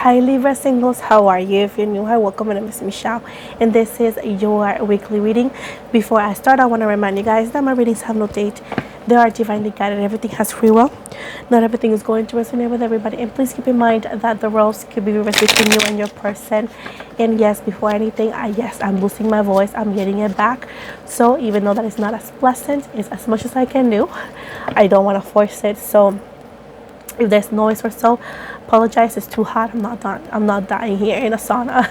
Hi Libra singles, how are you? If you're new, hi, welcome. My name is Michelle and this is your weekly reading. Before I start, I want to remind you guys that my readings have no date. They are divinely guided. Everything has free will. Not everything is going to resonate with everybody. And please keep in mind that the roles could be reversed between you and your person. And yes, before anything, I'm losing my voice. I'm getting it back. So even though that is not as pleasant, it's as much as I can do. I don't want to force it. So if there's noise or so, apologize. It's too hot. I'm not dying here in a sauna.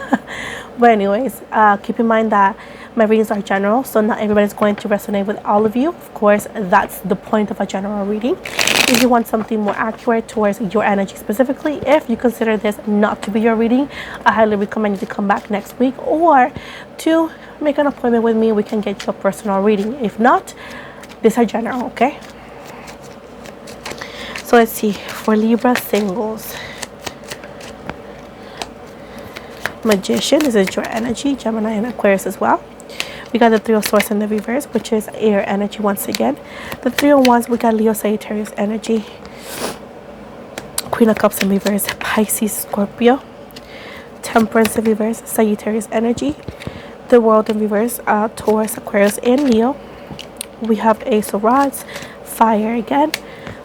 But anyways, keep in mind that my readings are general, so not everybody's going to resonate with all of you. Of course, that's the point of a general reading. If you want something more accurate towards your energy specifically, if you consider this not to be your reading, I highly recommend you to come back next week or to make an appointment with me. We can get you a personal reading. If not, these are general, okay? So let's see, for Libra singles, Magician, this is your energy, Gemini and Aquarius as well. We got the Three of Swords in the reverse, which is air energy once again. The Three of Wands, we got Leo, Sagittarius energy. Queen of Cups in reverse, Pisces, Scorpio. Temperance in reverse, Sagittarius energy. The World in reverse, Taurus, Aquarius, and Leo. We have Ace of Rods, fire again.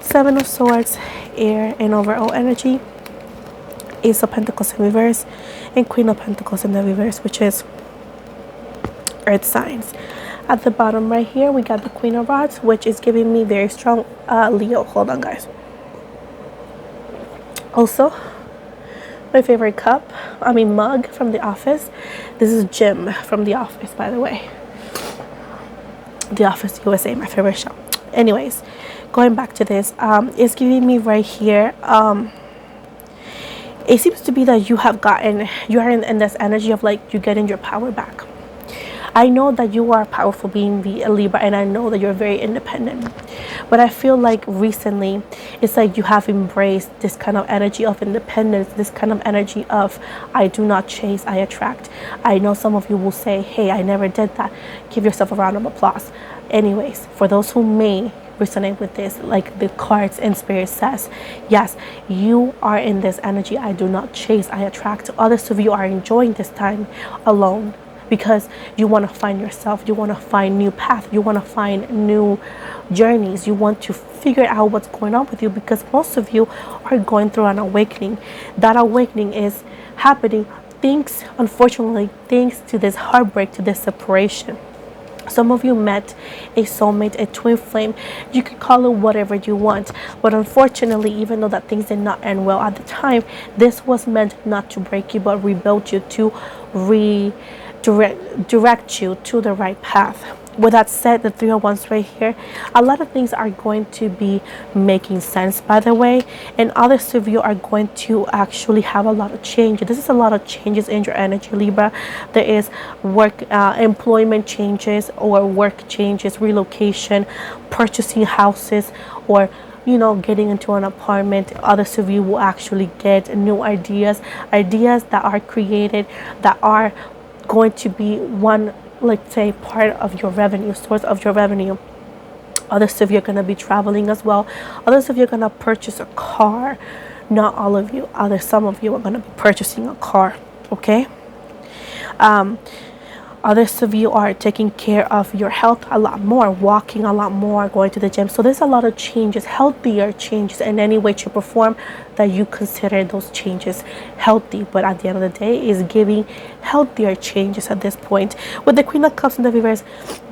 Seven of Swords, air and overall energy. Ace of Pentacles in reverse and Queen of Pentacles in the reverse, which is earth signs. At the bottom right here, we got the Queen of Rods, which is giving me very strong Leo. Hold on, guys. Also, my favorite mug from The Office. This is Jim from The Office, by the way. The Office USA, my favorite show. Anyways, going back to this, it's giving me right here, it seems to be that you are in this energy of like you getting your power back. I know that you are powerful being the Libra, and I know that you're very independent, but I feel like recently it's like you have embraced this kind of energy of independence, this kind of energy of I do not chase, I attract. I know some of you will say, hey, I never did that. Give yourself a round of applause. Anyways, for those who may resonate with this, like the cards and spirit says, yes, you are in this energy. I do not chase, I attract. Others of you are enjoying this time alone because you want to find yourself, you want to find new path, you want to find new journeys, you want to figure out what's going on with you, because most of you are going through an awakening. That awakening is happening unfortunately thanks to this heartbreak, to this separation. Some of you met a soulmate, a twin flame. You can call it whatever you want. But unfortunately, even though that things did not end well at the time, this was meant not to break you, but rebuild you, to direct you to the right path. With that said, the Three of Wands right here, a lot of things are going to be making sense, by the way, and others of you are going to actually have a lot of change. This is a lot of changes in your energy, Libra. There is work, employment changes, or work changes, relocation, purchasing houses, or getting into an apartment. Others of you will actually get new ideas that are created, that are going to be one, let's say, part of your revenue, source of your revenue. Others of you are going to be traveling as well. Others of you are going to purchase a car. Not all of you. Some of you are going to be purchasing a car. Okay. Others of you are taking care of your health a lot more, walking a lot more, going to the gym. So there's a lot of changes, healthier changes in any way, shape, or form that you consider those changes healthy. But at the end of the day, is giving healthier changes at this point. With the Queen of Cups in the reverse,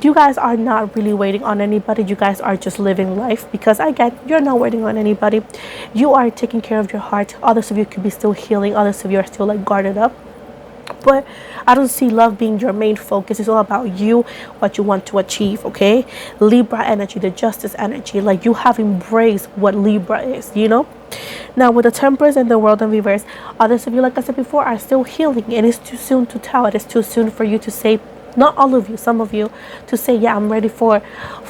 you guys are not really waiting on anybody. You guys are just living life, because again, you're not waiting on anybody. You are taking care of your heart. Others of you could be still healing. Others of you are still like guarded up. But I don't see love being your main focus. It's all about you, what you want to achieve, okay? Libra energy, the justice energy, like you have embraced what Libra is, Now, with the Temperance and the World in reverse, others of you, like I said before, are still healing. And it's too soon to tell. It is too soon for you to say, not all of you, some of you, to say, yeah, I'm ready for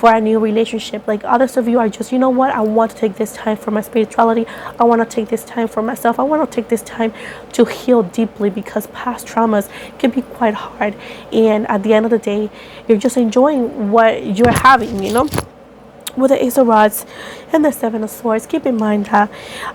a new relationship. Like others of you are just, I want to take this time for my spirituality. I want to take this time for myself. I want to take this time to heal deeply, because past traumas can be quite hard. And at the end of the day, you're just enjoying what you're having, with the Ace of Rods and the Seven of Swords, keep in mind that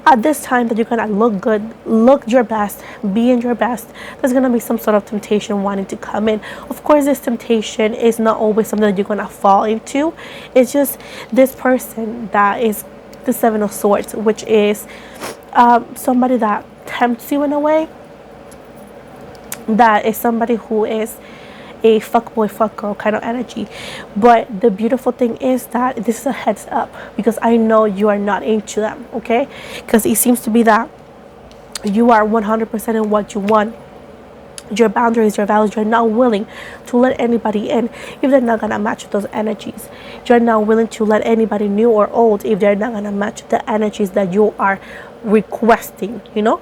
at this time that you're gonna look good, look your best, be in your best, there's gonna be some sort of temptation wanting to come in. Of course, this temptation is not always something that you're gonna fall into. It's just this person that is the Seven of Swords, which is somebody that tempts you in a way, that is somebody who is a fuck boy, fuck girl kind of energy. But the beautiful thing is that this is a heads up, because I know you are not into them, okay? Because it seems to be that you are 100% in what you want, your boundaries, your values. You're not willing to let anybody in if they're not gonna match those energies. You're not willing to let anybody new or old if they're not gonna match the energies that you are requesting, you know?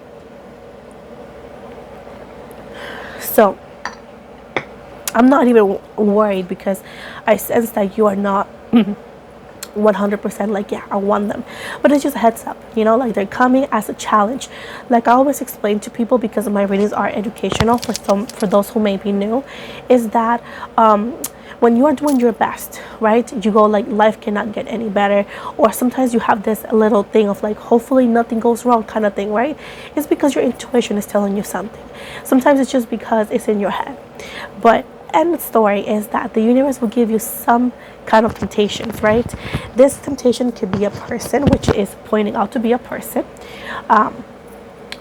So I'm not even worried, because I sense that you are not 100% like, yeah, I want them. But it's just a heads up, you know, like they're coming as a challenge. Like I always explain to people, because my readings are educational for those who may be new, is that when you are doing your best, right, you go like, life cannot get any better, or sometimes you have this little thing of like, hopefully nothing goes wrong kind of thing, right? It's because your intuition is telling you something. Sometimes it's just because it's in your head. But end story is that the universe will give you some kind of temptations, right? This temptation could be a person, which is pointing out to be a person.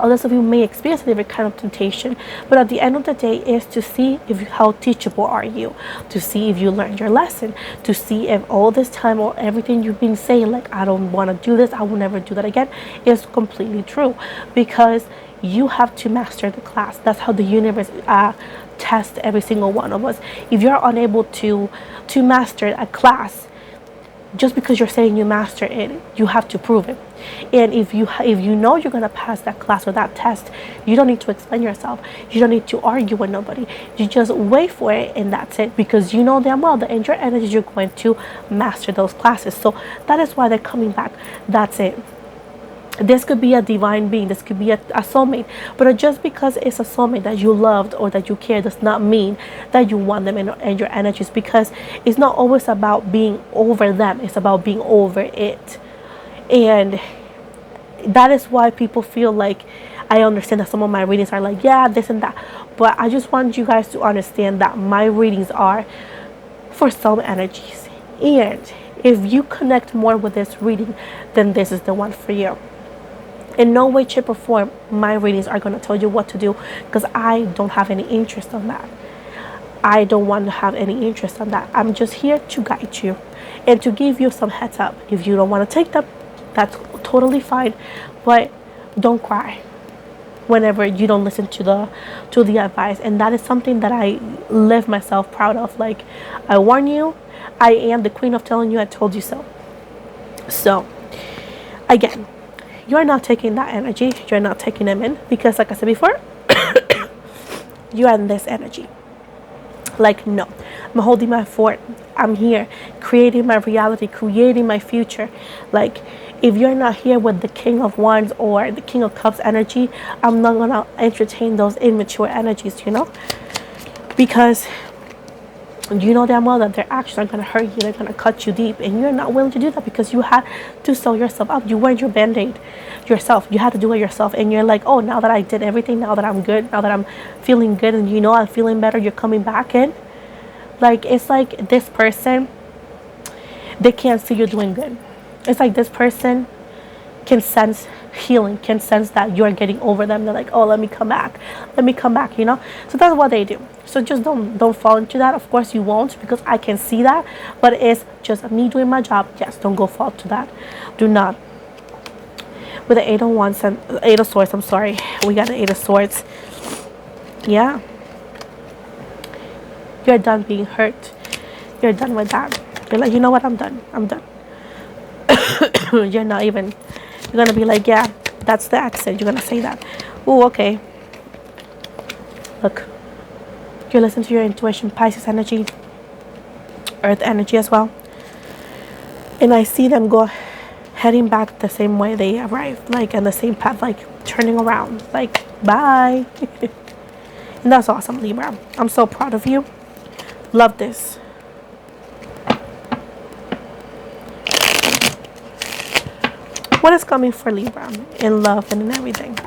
Others of you may experience a different kind of temptation, but at the end of the day is to see if how teachable are you, to see if you learned your lesson, to see if all this time or everything you've been saying, like, I don't want to do this, I will never do that again, is completely true, because you have to master the class. That's how the universe test every single one of us. If you're unable to master a class, just because you're saying you master it, you have to prove it. And if you know you're going to pass that class or that test, you don't need to explain yourself. You don't need to argue with nobody. You just wait for it, and that's it, because you know damn well that in your energies you're going to master those classes. So that is why they're coming back. That's it. This could be a divine being, this could be a soulmate, but just because it's a soulmate that you loved or that you care does not mean that you want them in your energies, because it's not always about being over them, it's about being over it. And that is why people feel like, I understand that some of my readings are like, yeah, this and that, but I just want you guys to understand that my readings are for some energies, and if you connect more with this reading, then this is the one for you. In no way, shape, or form, my readings are going to tell you what to do, because I don't have any interest on that. I don't want to have any interest on that. I'm just here to guide you and to give you some heads up. If you don't want to take them, that's totally fine, but don't cry whenever you don't listen to the advice. And that is something that I live myself proud of. Like, I warn you, I am the queen of telling you I told you so. So again, you're not taking that energy, you're not taking them in, because like I said before, you are in this energy. Like, no, I'm holding my fort, I'm here creating my reality, creating my future. Like, if you're not here with the King of Wands or the King of Cups energy, I'm not gonna entertain those immature energies, you know, because you know damn well that their actions are going to hurt you, they're going to cut you deep, and you're not willing to do that because you had to sew yourself up. You wear your band-aid yourself, you had to do it yourself, and you're like, oh, now that I did everything, now that I'm good, now that I'm feeling good, and you know I'm feeling better, you're coming back in. Like, it's like this person, they can't see you doing good. It's like this person can sense healing, can sense that you're getting over them. They're like, oh, let me come back, you know. So that's what they do. So just don't fall into that. Of course you won't, because I can see that, but it's just me doing my job. Yes, don't go fall to that. Do not. With the Eight of Swords, I'm sorry, we got the Eight of Swords. Yeah, you're done being hurt. You're done with that. You're like, you know what, I'm done. You're not even, you're gonna be like, yeah, that's the accent, you're gonna say that. Oh, okay. Look, you listen to your intuition, Pisces energy, Earth energy as well, and I see them go heading back the same way they arrived, like in the same path, like turning around, like bye. And that's awesome, Libra. I'm so proud of you. Love this. What is coming for Libra in love and in everything?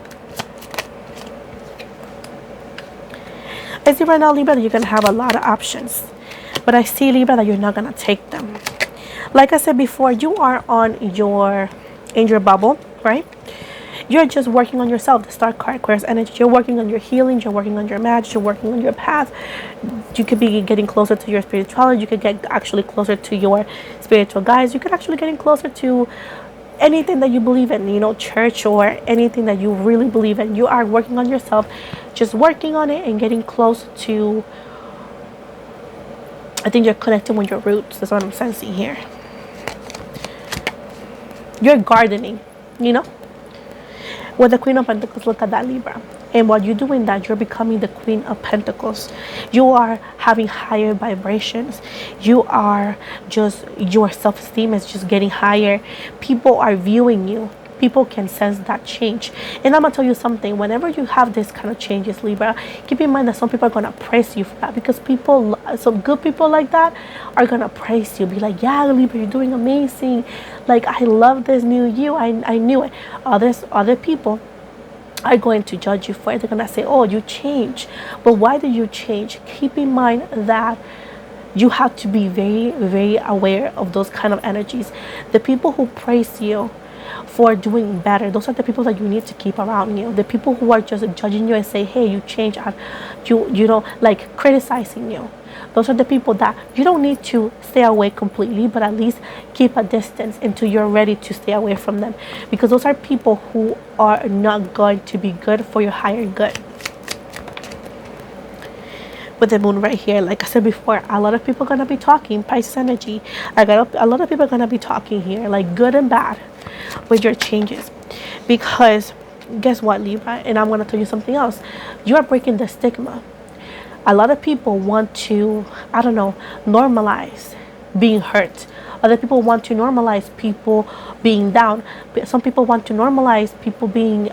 I see right now, Libra, that you're going to have a lot of options. But I see, Libra, that you're not going to take them. Like I said before, you are in your bubble, right? You're just working on yourself. The Star card, Aquarius energy. You're working on your healing. You're working on your magic. You're working on your path. You could be getting closer to your spirituality. You could get actually closer to your spiritual guides. You could actually getting closer to anything that you believe in, church or anything that you really believe in. You are working on yourself, just working on it and getting close to, I think you're connecting with your roots. That's what I'm sensing here. You're gardening, With the Queen of Pentacles, look at that, Libra. And while you're doing that, you're becoming the Queen of Pentacles. You are having higher vibrations. Your self-esteem is just getting higher. People are viewing you. People can sense that change. And I'm going to tell you something. Whenever you have this kind of changes, Libra, keep in mind that some people are going to praise you for that. Because some good people like that are going to praise you. Be like, yeah, Libra, you're doing amazing. Like, I love this new you. I knew it. Other people are going to judge you for it. They're going to say, oh, you changed. But why did you change? Keep in mind that you have to be very, very aware of those kind of energies. The people who praise you for doing better, those are the people that you need to keep around you. The people who are just judging you and say, hey, you changed, like criticizing you, those are the people that you don't need to stay away completely, but at least keep a distance until you're ready to stay away from them, because those are people who are not going to be good for your higher good. With the moon right here, like I said before, a lot of people are going to be talking Pisces energy. A lot of people are going to be talking here, like good and bad, with your changes. Because guess what, Libra, and I'm going to tell you something else. You are breaking the stigma. A lot of people want to, normalize being hurt. Other people want to normalize people being down. Some people want to normalize people being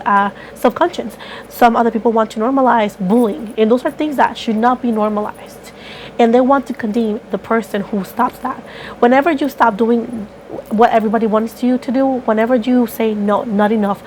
self-conscious. Some other people want to normalize bullying. And those are things that should not be normalized. And they want to condemn the person who stops that. Whenever you stop doing what everybody wants you to do, whenever you say no, not enough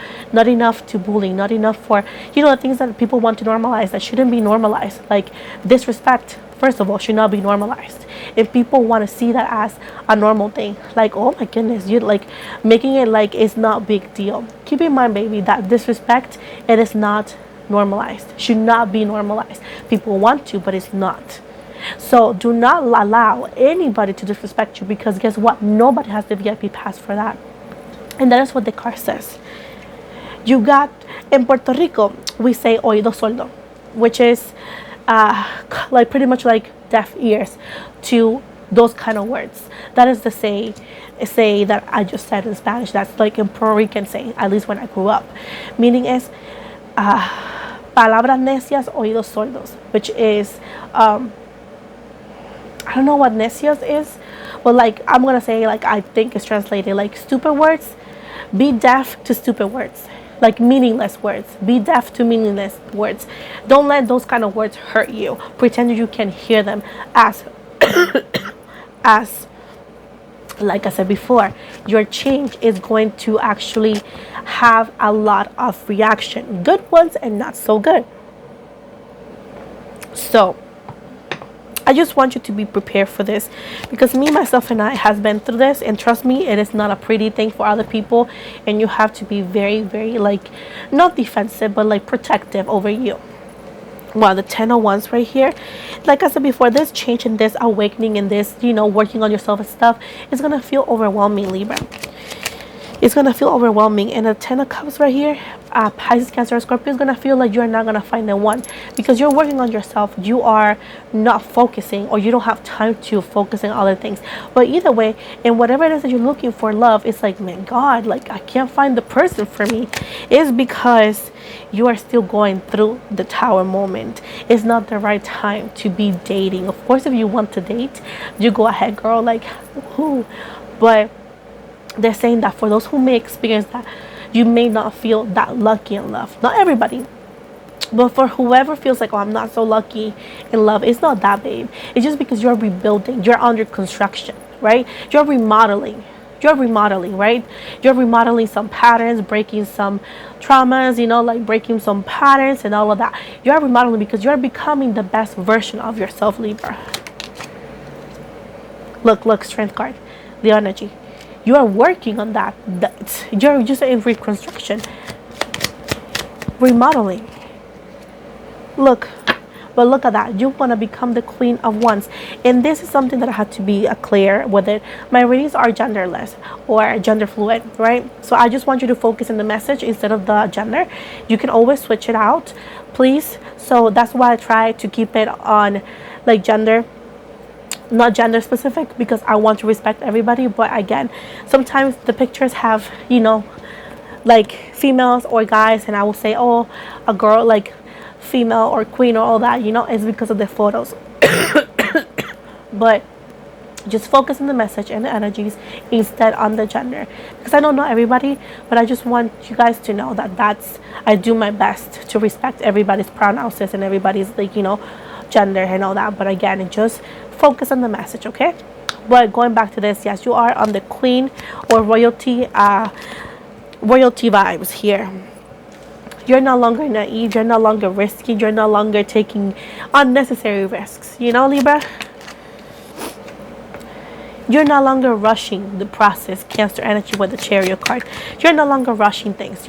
to bullying, not enough for, the things that people want to normalize that shouldn't be normalized, like disrespect, first of all, should not be normalized. If people want to see that as a normal thing, like, oh my goodness, you're like making it like it's not a big deal. Keep in mind, baby, that disrespect, it is not normalized, should not be normalized. People want to, but it's not. So do not allow anybody to disrespect you, because guess what? Nobody has the VIP pass for that. And that is what the card says. You got, in Puerto Rico, we say oído sordo, which is like pretty much like deaf ears to those kind of words. That is the say that I just said in Spanish. That's like in Puerto Rican saying, at least when I grew up. Meaning is palabras necias, oídos sordos, which is I don't know what necios is, but like I'm gonna say, like I think it's translated like stupid words. Be deaf to stupid words, like meaningless words. Be deaf to meaningless words. Don't let those kind of words hurt you. Pretend you can hear them as like I said before, your change is going to actually have a lot of reaction, good ones and not so good. So I just want you to be prepared for this, because me, myself, and I has been through this, and trust me, it is not a pretty thing for other people, and you have to be very, very, like, not defensive, but like protective over you. Well, the 10 of Wands right here, like I said before, this change and this awakening and this, working on yourself and stuff, is going to feel overwhelming, Libra. It's going to feel overwhelming. And the 10 of Cups right here, Pisces, Cancer, Scorpio, is going to feel like you're not going to find the one, because you're working on yourself. You are not focusing, or you don't have time to focus on other things. But either way, and whatever it is that you're looking for, love, it's like, man, God, like I can't find the person for me. It's because you are still going through the Tower moment. It's not the right time to be dating. Of course, if you want to date, you go ahead, girl, like, whoo. But they're saying that for those who may experience that, you may not feel that lucky in love. Not everybody, but for whoever feels like, oh, I'm not so lucky in love, it's not that, babe. It's just because you're rebuilding, you're under construction, right? You're remodeling. You're remodeling, right? You're remodeling some patterns, breaking some traumas, like breaking some patterns and all of that. You're remodeling because you're becoming the best version of yourself, Libra. Look, strength card, the energy. You are working on that. You're just in reconstruction, remodeling. Look. But look at that. You want to become the Queen of Wands. And this is something that I had to be clear with it. My readings are genderless or gender fluid, right? So I just want you to focus on the message instead of the gender. You can always switch it out, please. So that's why I try to keep it on like gender, not gender specific, because I want to respect everybody. But again, sometimes the pictures have, like females or guys, and I will say, oh, a girl, like female or queen or all that, it's because of the photos. But just focus on the message and the energies instead on the gender, because I don't know everybody, but I just want you guys to know that I do my best to respect everybody's pronouns and everybody's like gender and all that. But again, just focus on the message, okay? But going back to this, yes, you are on the queen or royalty vibes here. You're no longer naive. You're no longer risky. You're no longer taking unnecessary risks. Libra? You're no longer rushing the process. Cancer energy with the Chariot card. You're no longer rushing things,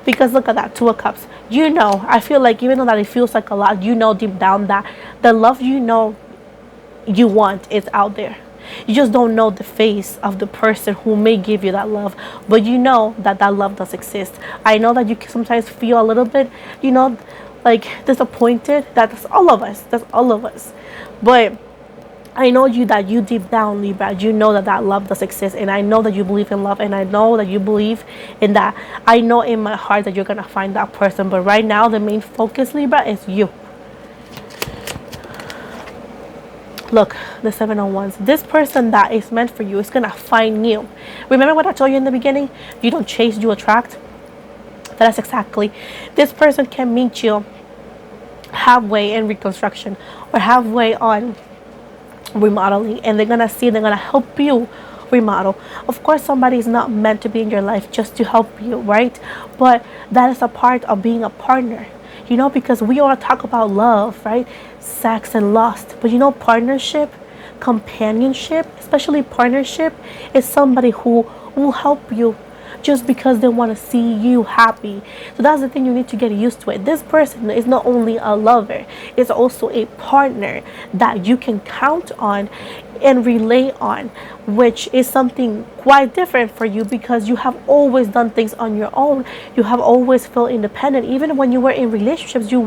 Because look at that, Two of Cups. I feel like even though that it feels like a lot, deep down that the love you want is out there. You just don't know the face of the person who may give you that love, but that love does exist. I know that you can sometimes feel a little bit, like disappointed. That's all of us. But I know that you deep down, Libra, that love does exist. And I know that you believe in love. And I know that you believe in that. I know in my heart that you're going to find that person. But right now, the main focus, Libra, is you. Look, the Seven of Wands. This person that is meant for you is going to find you. Remember what I told you in the beginning? You don't chase, you attract. That's exactly. This person can meet you halfway in reconstruction or halfway on remodeling. And they're going to help you remodel. Of course, somebody is not meant to be in your life just to help you, right? But that is a part of being a partner. Because we all talk about love, right? Sex and lust. But partnership, companionship, especially partnership, is somebody who will help you just because they want to see you happy. So that's the thing, you need to get used to it. This person is not only a lover, it's also a partner that you can count on and rely on, which is something quite different for you because you have always done things on your own. You have always felt independent. Even when you were in relationships, you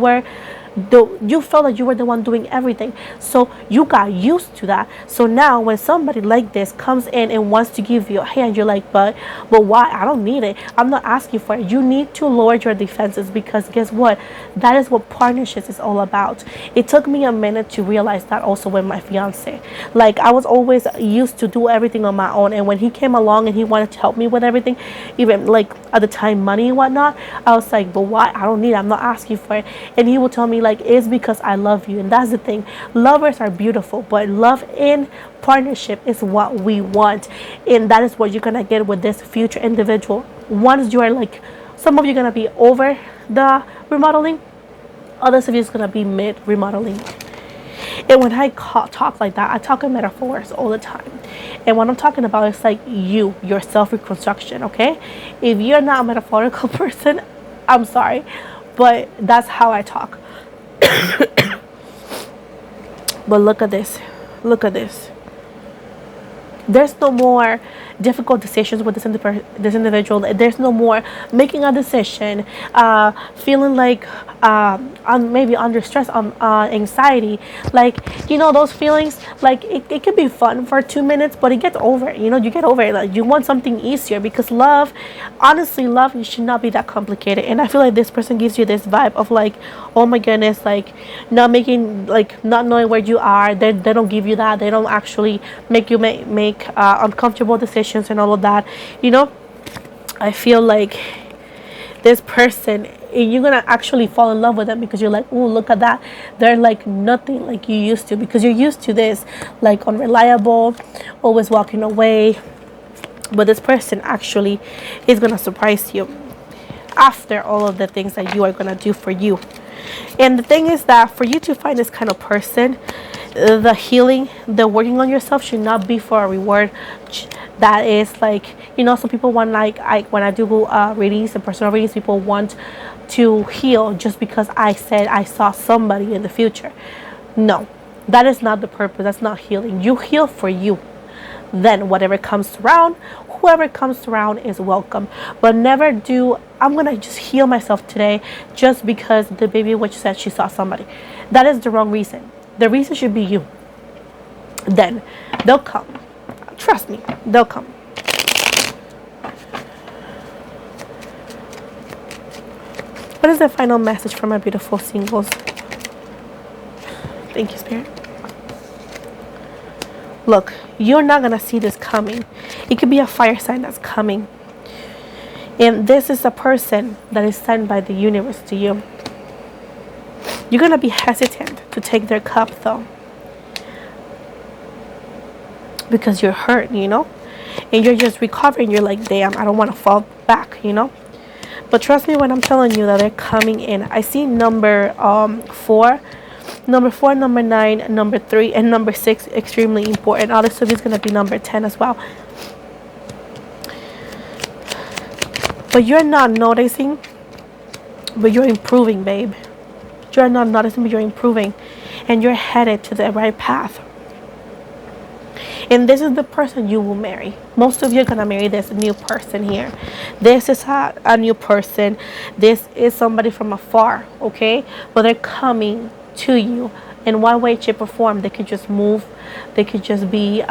felt that you were the one doing everything. So you got used to that. So now when somebody like this comes in and wants to give you a hand, you're like, but why? I don't need it. I'm not asking for it. You need to lower your defenses, because guess what? That is what partnerships is all about. It took me a minute to realize that also with my fiance. Like, I was always used to do everything on my own, and when he came along and he wanted to help me with everything, even like at the time money and whatnot, I was like, but why? I don't need it. I'm not asking for it. And he would tell me, like, it's because I love you. And that's the thing, lovers are beautiful, but love in partnership is what we want, and that is what you're gonna get with this future individual. Once you are like, some of you are gonna be over the remodeling, others of you is gonna be mid remodeling. And when I talk like that, I talk in metaphors all the time. And what I'm talking about is like your self-reconstruction, okay? If you're not a metaphorical person, I'm sorry, but that's how I talk. But look at this. There's no more difficult decisions with this individual. There's no more making a decision, feeling like maybe under stress, anxiety, like those feelings. Like it can be fun for 2 minutes, but it gets over. You get over it. Like, you want something easier, because love, honestly, love should not be that complicated. And I feel like this person gives you this vibe of like, oh my goodness, like not knowing where you are. They don't give you that. They don't actually make you make uncomfortable decisions and all of that. I feel like this person, you're gonna actually fall in love with them, because you're like, oh, look at that. They're like nothing like you used to, because you're used to this like unreliable, always walking away, But this person actually is going to surprise you after all of the things that you are going to do for you. And the thing is that for you to find this kind of person, the healing, the working on yourself should not be for a reward that is like, some people want, like, when I do readings and personal readings, people want to heal just because I said I saw somebody in the future. No, that is not the purpose. That's not healing. You heal for you. Then whatever comes around, whoever comes around is welcome. But never do, I'm gonna just heal myself today just because the baby witch said she saw somebody. That is the wrong reason. The reason should be you. Then they'll come. Trust me, they'll come. What is the final message for my beautiful singles? Thank you, Spirit. Look, you're not going to see this coming. It could be a fire sign that's coming. And this is a person that is sent by the universe to you. You're going to be hesitant to take their cup, though. Because you're hurt, And you're just recovering. You're like, damn, I don't want to fall back, But trust me when I'm telling you that they're coming in. I see number 4. Number 4, number 9, number 3, and number 6 extremely important. Obviously, it's going to be number 10 as well. But you're not noticing, but you're improving, babe. You're not noticing, but you're improving. And you're headed to the right path. And this is the person you will marry. Most of you are going to marry this new person here. This is a new person. This is somebody from afar, okay? But they're coming to you in one way, shape, or form. They could just move. They could just be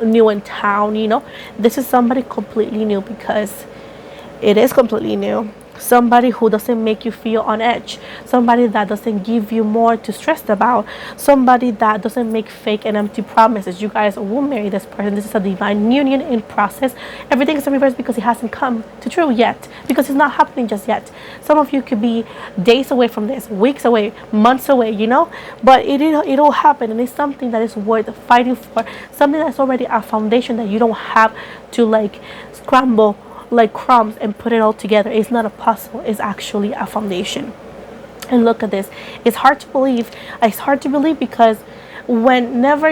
new in town, This is somebody completely new because it is completely new. Somebody who doesn't make you feel on edge. Somebody that doesn't give you more to stress about. Somebody that doesn't make fake and empty promises. You guys will marry this person. This is a divine union in process. Everything is in reverse because it hasn't come to true yet. Because it's not happening just yet. Some of you could be days away from this, weeks away, months away, But it'll happen, and it's something that is worth fighting for. Something that's already a foundation that you don't have to scramble like crumbs and put it all together. It's not a puzzle. It's actually a foundation. And look at this. It's hard to believe. It's hard to believe because whenever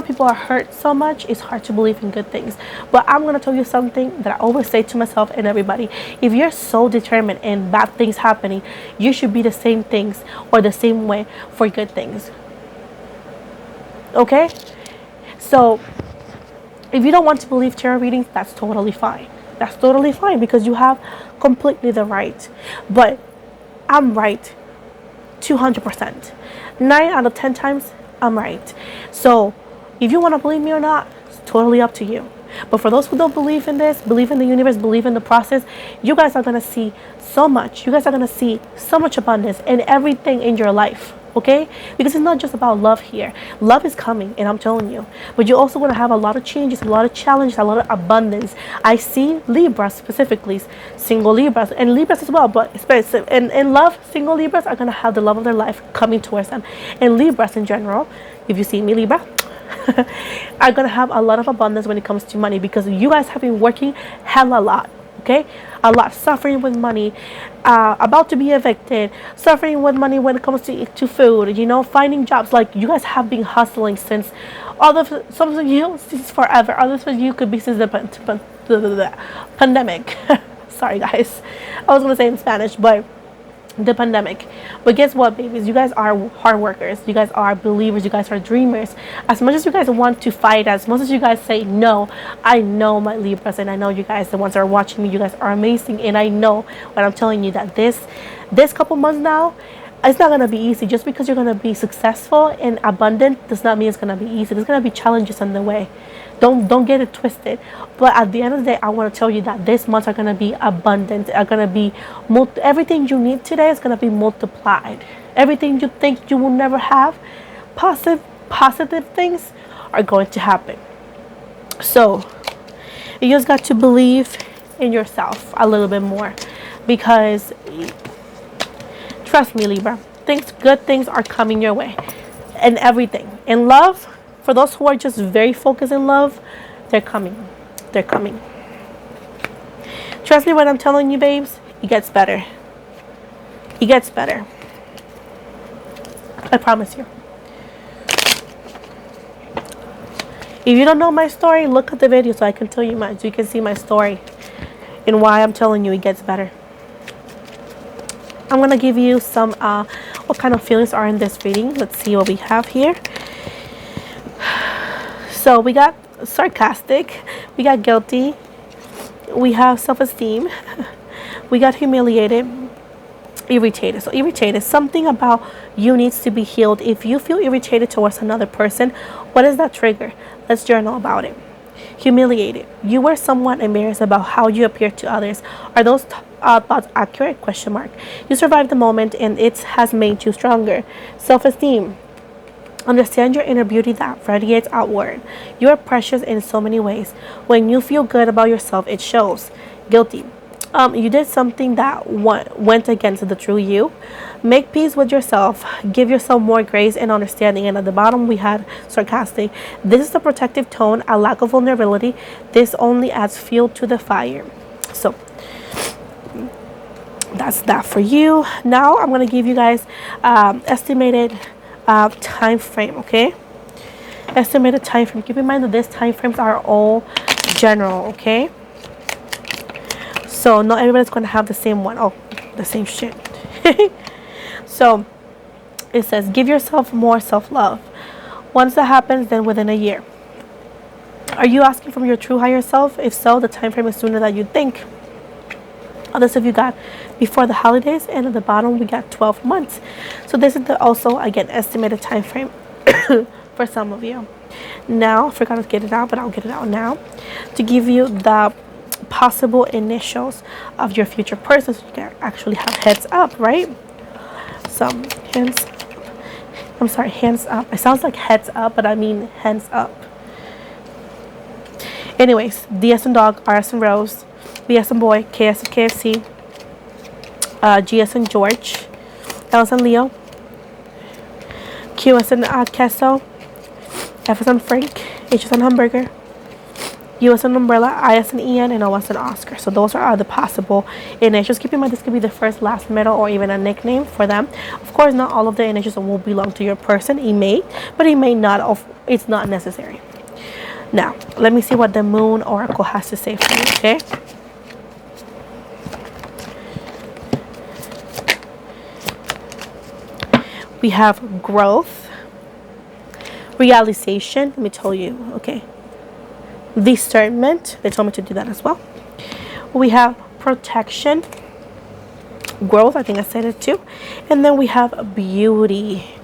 people are hurt so much, it's hard to believe in good things. But I'm going to tell you something that I always say to myself and everybody. If you're so determined in bad things happening, you should be the same things or the same way for good things. Okay? So if you don't want to believe tarot readings, that's totally fine. That's totally fine because you have completely the right. But I'm right 200%. 9 out of 10 times, I'm right. So if you want to believe me or not, it's totally up to you. But for those who don't believe in this, believe in the universe, believe in the process, you guys are going to see so much. You guys are going to see so much abundance in everything in your life. Okay? Because it's not just about love here. Love is coming, and I'm telling you. But you're also going to have a lot of changes, a lot of challenges, a lot of abundance. I see Libras specifically, single Libras, and Libras as well. But in love, single Libras are going to have the love of their life coming towards them. And Libras in general, if you see me, Libra, are going to have a lot of abundance when it comes to money because you guys have been working hella lot. Okay, a lot, suffering with money, about to be evicted, suffering with money when it comes to food, finding jobs. Like, you guys have been hustling since some of you since forever. Others of you could be since the pandemic. Sorry guys, I was gonna say in Spanish, but the pandemic. But guess what, babies? You guys are hard workers. You guys are believers. You guys are dreamers. As much as you guys want to fight, as much as you guys say no, I know my Libras, and I know you guys, the ones that are watching me, you guys are amazing. And I know when I'm telling you that this couple months now, it's not going to be easy. Just because you're going to be successful and abundant does not mean it's going to be easy. There's going to be challenges on the way. Don't get it twisted. But at the end of the day, I want to tell you that these months are going to be abundant. Are going to be everything you need today is going to be multiplied. Everything you think you will never have, positive things are going to happen. So you just got to believe in yourself a little bit more, because trust me, Libra, good things are coming your way, and everything in love. For those who are just very focused in love, They're coming. They're coming. Trust me when I'm telling you, babes, it gets better. It gets better. I promise you. If you don't know my story, look at the video so I can tell you so you can see my story and why I'm telling you it gets better. I'm going to give you some what kind of feelings are in this reading. Let's see what we have here. So we got sarcastic, we got guilty, we have self-esteem, we got humiliated, irritated. So irritated, something about you needs to be healed. If you feel irritated towards another person, what is that trigger? Let's journal about it. Humiliated, you were somewhat embarrassed about how you appear to others. Are those thoughts accurate? Question mark. You survived the moment and it has made you stronger. Self-esteem, understand your inner beauty that radiates outward. You are precious in so many ways. When you feel good about yourself, it shows. Guilty, you did something that went against the true you. Make peace with yourself. Give yourself more grace and understanding. And at the bottom we had sarcastic. This is the protective tone, a lack of vulnerability. This only adds fuel to the fire. So that's that for you. Now I'm going to give you guys estimated time frame. Okay, estimated time frame. Keep in mind that these time frames are all general. Okay, so not everybody's going to have the same one. Oh, the same shit. So it says give yourself more self-love. Once that happens, then within a year. Are you asking from your true higher self? If so, the time frame is sooner than you think. Others of you got before the holidays, and at the bottom we got 12 months. So this is also again estimated time frame for some of you. Now I forgot to get it out, but I'll get it out now to give you the possible initials of your future person, so you can actually have heads up, right? Some hands, I'm sorry, hands up. It sounds like heads up, but I mean hands up. Anyways, D as in dog, R as in rose, B as in boy, K as in KFC, G as in George, L as in Leo, Q as in queso, F as in Frank, H as in hamburger, U as in umbrella, I as in Ian, and O as in Oscar. So those are the possible initials. Keep in mind this could be the first, last, middle, or even a nickname for them. Of course, not all of the initials will belong to your person. It may, but it may not. It's not necessary. Now, let me see what the Moon Oracle has to say for you, okay? We have growth, realization. Let me tell you, okay? Discernment. They told me to do that as well. We have protection, growth. I think I said it too. And then we have beauty.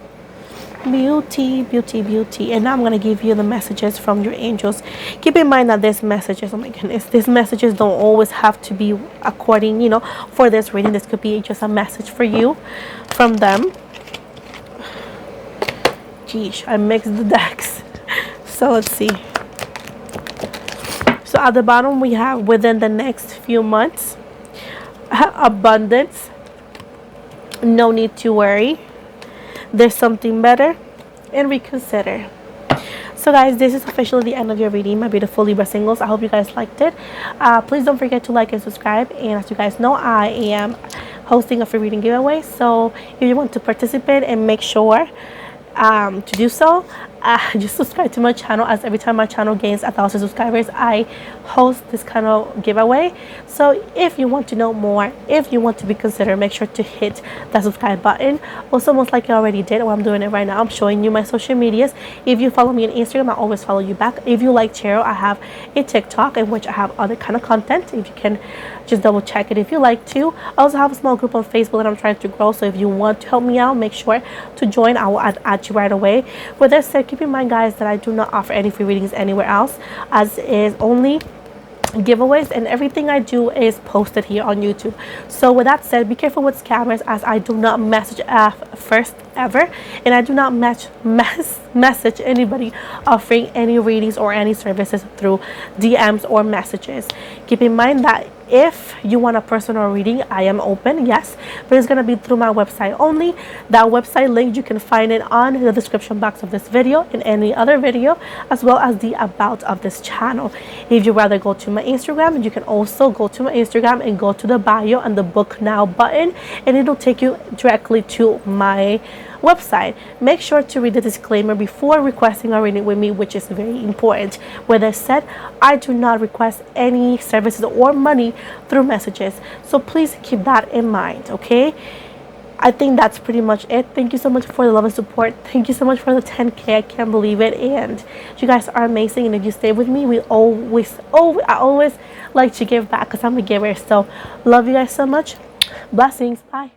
Beauty, beauty, beauty. And now I'm going to give you the messages from your angels. Keep in mind that these messages, oh my goodness, these messages don't always have to be according, you know, for this reading. This could be just a message for you from them. Geesh, I mixed the decks. So let's see. So at the bottom we have within the next few months, abundance, no need to worry, there's something better, and reconsider. So guys, this is officially the end of your reading, my beautiful Libra singles. I hope you guys liked it. Please don't forget to like and subscribe. And as you guys know, I am hosting a free reading giveaway. So if you want to participate and make sure to do so, just subscribe to my channel, as every time my channel gains 1,000 subscribers I host this kind of giveaway. So if you want to know more, if you want to be considered, make sure to hit that subscribe button. Also, most likely I already did, or I'm doing it right now. I'm showing you my social medias. If you follow me on Instagram, I always follow you back. If you like tarot, I have a TikTok in which I have other kind of content. If you can just double check it if you like to. I also have a small group on Facebook that I'm trying to grow, so if you want to help me out, make sure to join. I will add you right away. With that said, keep in mind guys that I do not offer any free readings anywhere else, as is only giveaways, and everything I do is posted here on YouTube. So with that said, be careful with scammers, as I do not message first ever, and I do not message anybody offering any readings or any services through DMs or messages. Keep in mind that If you want a personal reading, I am open, yes, but it's going to be through my website only. That website link, you can find it on the description box of this video and any other video, as well as the about of this channel. If you rather go to my Instagram, you can also go to my Instagram and go to the bio and the book now button, and it'll take you directly to my website. Make sure to read the disclaimer before requesting a reading with me, which is very important. With that said, I do not request any services or money through messages, so please keep that in mind, okay? I think that's pretty much it. Thank you so much for the love and support. Thank you so much for the 10K. I can't believe it, and you guys are amazing. And if you stay with me, I always like to give back because I'm a giver. So love you guys so much. Blessings. Bye.